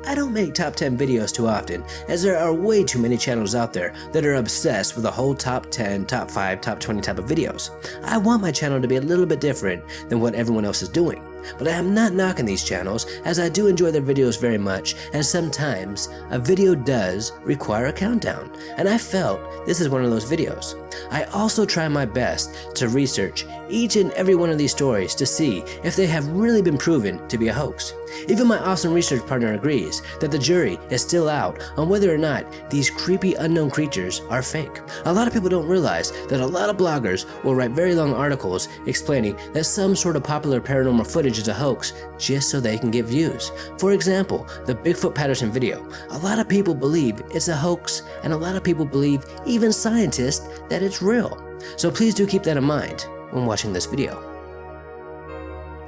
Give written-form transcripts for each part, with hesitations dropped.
I don't make top 10 videos too often, as there are way too many channels out there that are obsessed with a whole top 10, top 5, top 20 type of videos. I want my channel to be a little bit different than what everyone else is doing. But I am not knocking these channels, as I do enjoy their videos very much, and sometimes a video does require a countdown, and I felt this is one of those videos. I also try my best to research each and every one of these stories to see if they have really been proven to be a hoax. Even my awesome research partner agrees that the jury is still out on whether or not these creepy unknown creatures are fake. A lot of people don't realize that a lot of bloggers will write very long articles explaining that some sort of popular paranormal footage is a hoax just so they can get views. For example, the Bigfoot Patterson video. A lot of people believe it's a hoax, and a lot of people believe, even scientists, that it's real. So please do keep that in mind when watching this video.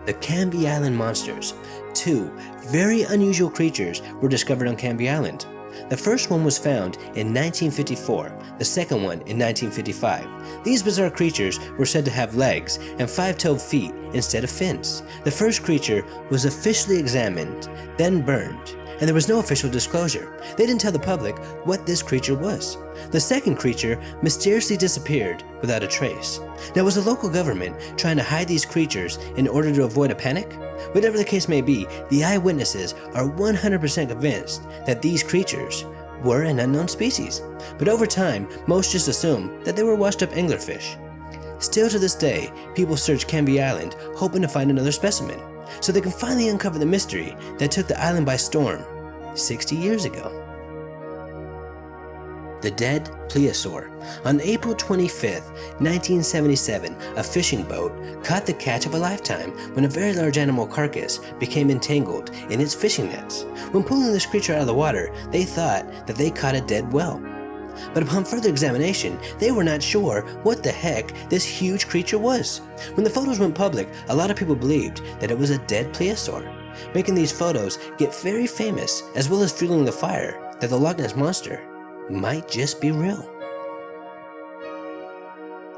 The Cambi Island monsters. Two very unusual creatures were discovered on Cambi Island. The first one was found in 1954, the second one in 1955. These bizarre creatures were said to have legs and 5-toed feet instead of fins. The first creature was officially examined, then burned, and there was no official disclosure. They didn't tell the public what this creature was. The second creature mysteriously disappeared without a trace. Now, was the local government trying to hide these creatures in order to avoid a panic? Whatever the case may be, the eyewitnesses are 100% convinced that these creatures were an unknown species. But over time, most just assume that they were washed up anglerfish. Still to this day, people search Cambi Island hoping to find another specimen, so they can finally uncover the mystery that took the island by storm 60 years ago. The dead Plesiosaur. On April 25th, 1977, a fishing boat caught the catch of a lifetime when a very large animal carcass became entangled in its fishing nets. When pulling this creature out of the water, they thought that they caught a dead whale. But upon further examination, they were not sure what the heck this huge creature was. When the photos went public, a lot of people believed that it was a dead Plesiosaur, making these photos get very famous, as well as fueling the fire that the Loch Ness Monster might just be real.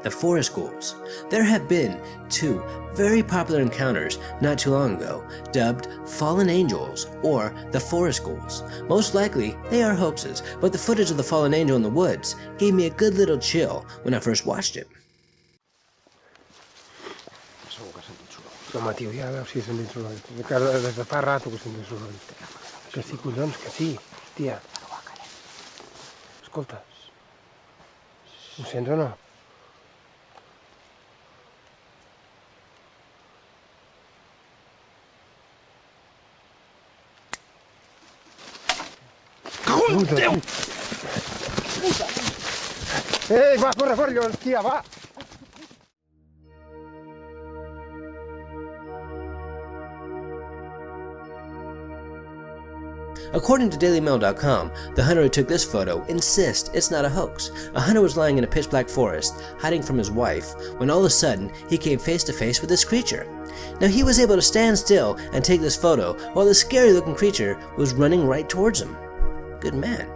The forest ghouls. There have been two very popular encounters not too long ago, dubbed fallen angels or the forest ghouls. Most likely they are hoaxes, but the footage of the fallen angel in the woods gave me a good little chill when I first watched it. Home, tio, ja veus si he sentit soroll. Des de fa rato que he sentit soroll. Que sí, collons, que sí. Hòstia. Escolta. Ho sents o no? Puta, Déu! Ei, va, corre, collons, tia, va! According to DailyMail.com, the hunter who took this photo insists it's not a hoax. A hunter was lying in a pitch black forest, hiding from his wife, when all of a sudden he came face to face with this creature. Now, he was able to stand still and take this photo while the scary looking creature was running right towards him. Good man.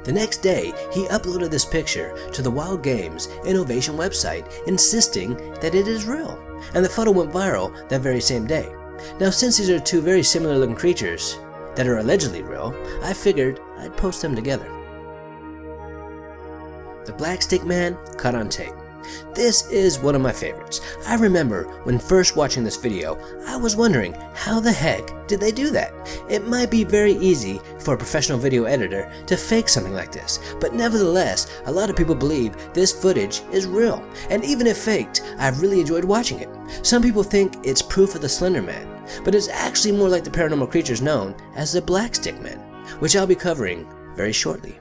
The next day, he uploaded this picture to the Wild Games Innovation website, insisting that it is real, and the photo went viral that very same day. Now, since these are two very similar looking creatures that are allegedly real, I figured I'd post them together. The Black Stick Man caught on tape. This is one of my favorites. I remember when first watching this video, I was wondering how the heck did they do that? It might be very easy for a professional video editor to fake something like this, but nevertheless, a lot of people believe this footage is real. And even if faked, I've really enjoyed watching it. Some people think it's proof of the Slender Man, but it's actually more like the paranormal creatures known as the Black Stick Men, which I'll be covering very shortly.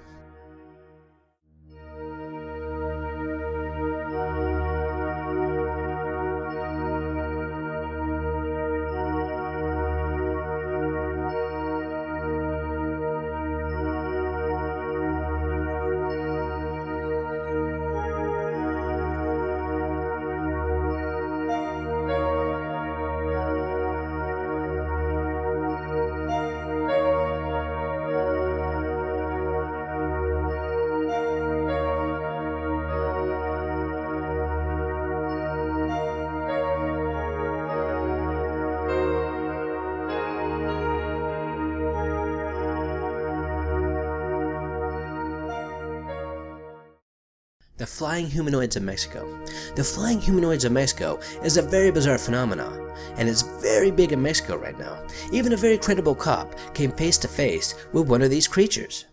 The flying humanoids of Mexico. The flying humanoids of Mexico is a very bizarre phenomenon, and it's very big in Mexico right now. Even a very credible cop came face to face with one of these creatures.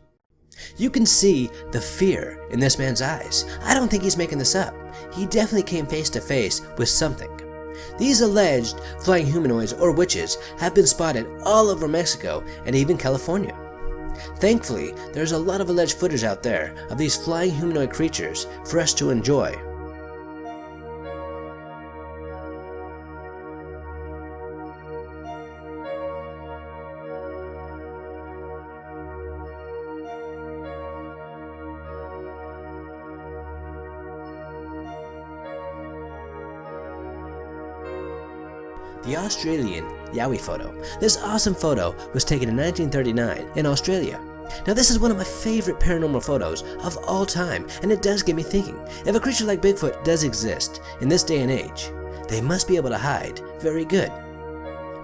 You can see the fear in this man's eyes. I don't think he's making this up. He definitely came face to face with something. These alleged flying humanoids or witches have been spotted all over Mexico and even California. Thankfully, there's a lot of alleged footage out there of these flying humanoid creatures for us to enjoy. The Australian Yowie photo. This awesome photo was taken in 1939 in Australia. Now this is one of my favorite paranormal photos of all time, and it does get me thinking, if a creature like Bigfoot does exist in this day and age, they must be able to hide very good.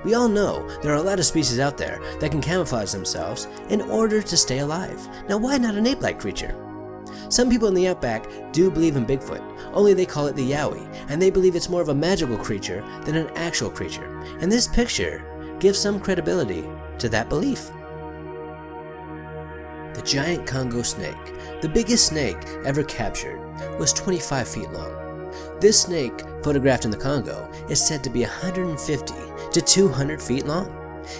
We all know there are a lot of species out there that can camouflage themselves in order to stay alive. Now why not an ape-like creature? Some people in the outback do believe in Bigfoot, only they call it the Yowie, and they believe it's more of a magical creature than an actual creature. And this picture gives some credibility to that belief. The giant Congo snake, the biggest snake ever captured, was 25 feet long. This snake, photographed in the Congo, is said to be 150 to 200 feet long.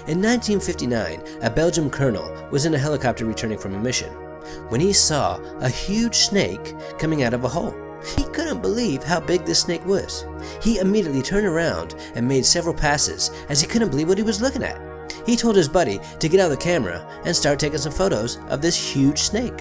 In 1959, a Belgian colonel was in a helicopter returning from a mission when he saw a huge snake coming out of a hole. He couldn't believe how big this snake was. He immediately turned around and made several passes as he couldn't believe what he was looking at. He told his buddy to get out the camera and start taking some photos of this huge snake.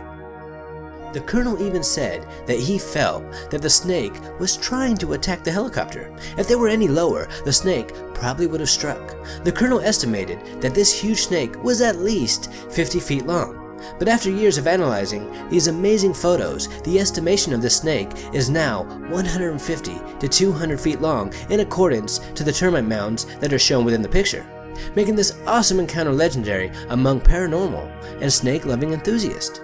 The colonel even said that he felt that the snake was trying to attack the helicopter. If they were any lower, the snake probably would have struck. The colonel estimated that this huge snake was at least 50 feet long. But after years of analyzing these amazing photos, the estimation of this snake is now 150 to 200 feet long in accordance to the termite mounds that are shown within the picture, making this awesome encounter legendary among paranormal and snake-loving enthusiasts.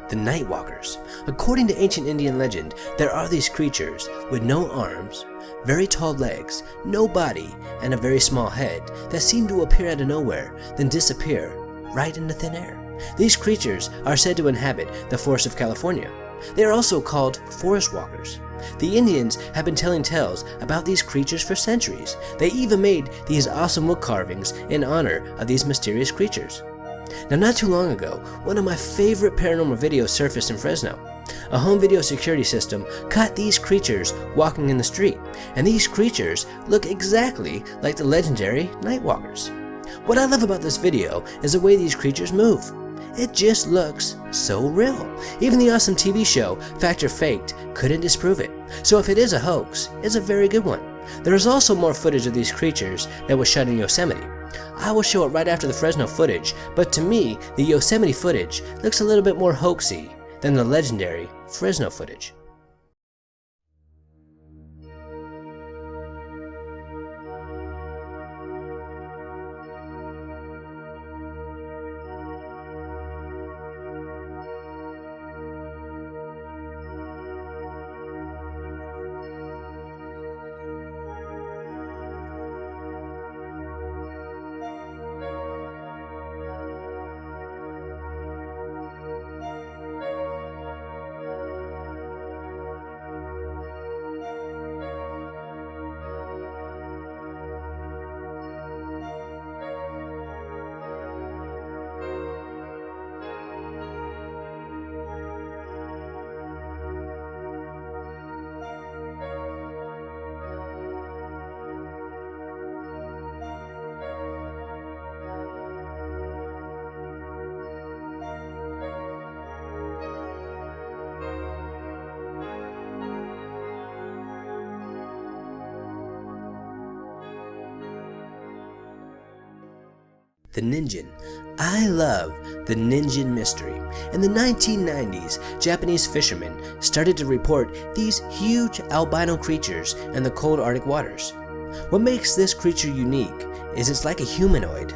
The Nightwalkers. According to ancient Indian legend, there are these creatures with no arms, very tall legs, no body, and a very small head that seem to appear out of nowhere, then disappear right into thin air. These creatures are said to inhabit the forests of California. They are also called forest walkers. The Indians have been telling tales about these creatures for centuries. They even made these awesome wood carvings in honor of these mysterious creatures. Now, not too long ago, one of my favorite paranormal videos surfaced in Fresno. A home video security system caught these creatures walking in the street, and these creatures look exactly like the legendary Nightwalkers. What I love about this video is the way these creatures move. It just looks so real. Even the awesome TV show Fact or Faked couldn't disprove it. So if it is a hoax, it's a very good one. There is also more footage of these creatures that was shot in Yosemite. I will show it right after the Fresno footage, but to me, the Yosemite footage looks a little bit more hoaxy than the legendary Fresno footage. The Ninjin. I love the Ninjin mystery. In the 1990s, Japanese fishermen started to report these huge albino creatures in the cold Arctic waters. What makes this creature unique is it's like a humanoid,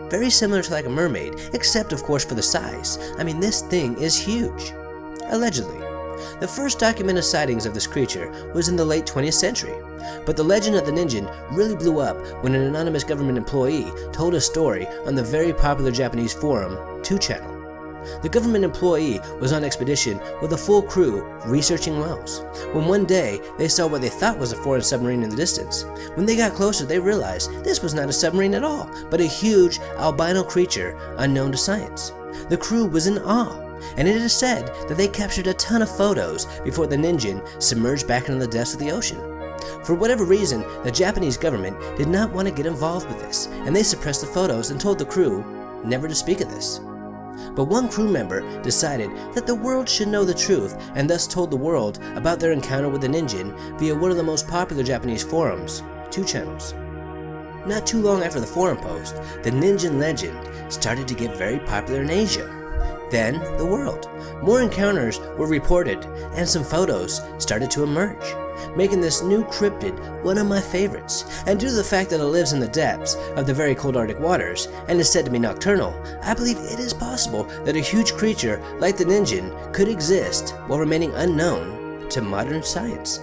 very similar to like a mermaid, except of course for the size. I mean, this thing is huge. allegedly. The first documented sightings of this creature was in the late 20th century, but the legend of the Ninja really blew up when an anonymous government employee told a story on the very popular Japanese forum 2channel. The government employee was on expedition with a full crew researching whales, when one day they saw what they thought was a foreign submarine in the distance. When they got closer, they realized this was not a submarine at all, but a huge albino creature unknown to science. The crew was in awe, and it is said that they captured a ton of photos before the Ninja submerged back into the depths of the ocean. For whatever reason, the Japanese government did not want to get involved with this, and they suppressed the photos and told the crew never to speak of this. But one crew member decided that the world should know the truth, and thus told the world about their encounter with the Ninja via one of the most popular Japanese forums, 2channels. Not too long after the forum post, the Ninja legend started to get very popular in Asia, then the world. More encounters were reported, and some photos started to emerge, making this new cryptid one of my favorites. And due to the fact that it lives in the depths of the very cold Arctic waters and is said to be nocturnal, I believe it is possible that a huge creature like the Ninja could exist while remaining unknown to modern science.